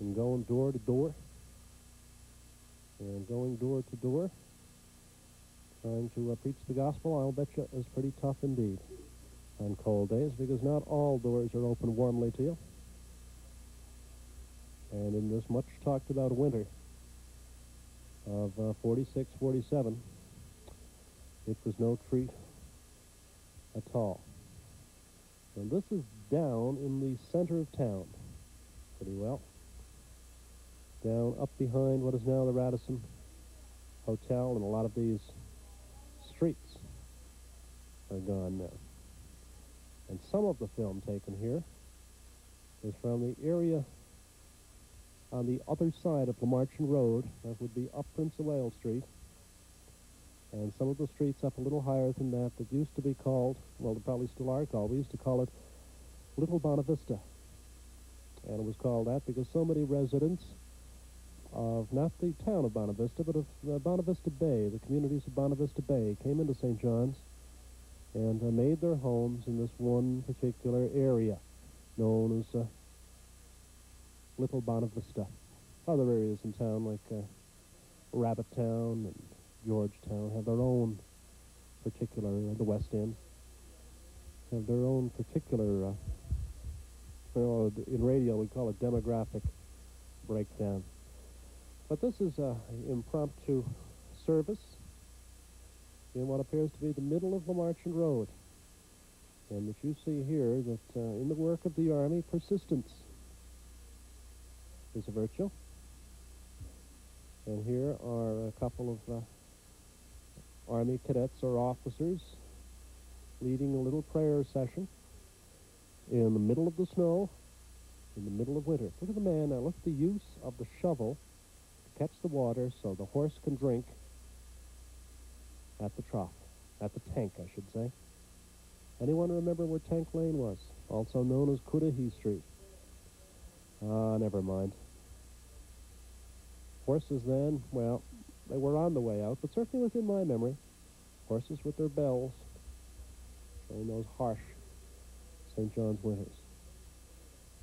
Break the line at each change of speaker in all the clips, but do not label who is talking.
and going door to door and going door to door trying to preach the gospel, I'll bet you, is pretty tough indeed on cold days, because not all doors are open warmly to you. And in this much talked about winter of 46, 47, it was no treat at all. And this is down in the center of town, pretty well. Down up behind what is now the Radisson Hotel, and a lot of these streets are gone now. And some of the film taken here is from the area on the other side of Lamarchin Road. That would be up Prince of Wales Street. And some of the streets up a little higher than that used to be called, well, they probably still are called, we used to call it Little Bonavista. And it was called that because so many residents of not the town of Bonavista, but of Bonavista Bay, the communities of Bonavista Bay, came into St. John's and made their homes in this one particular area known as Little Bonavista. Other areas in town like Rabbittown and Georgetown have their own particular, the West End, have their own particular, in radio we call it demographic breakdown. But this is an impromptu service in what appears to be the middle of Lamarchin Road. And that you see here that in the work of the Army, persistence is a virtue. And here are a couple of Army cadets or officers leading a little prayer session in the middle of the snow, in the middle of winter. Look at the man now. Look at the use of the shovel to catch the water so the horse can drink at the trough, at the tank, I should say. Anyone remember where Tank Lane was? Also known as Cudahy Street. Never mind. Horses then, well, they were on the way out, but certainly within my memory, horses with their bells showing those harsh St. John's winters.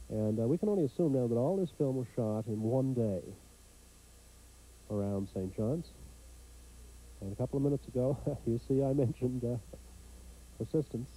And we can only assume now that all this film was shot in one day around St. John's. And a couple of minutes ago, you see I mentioned persistence.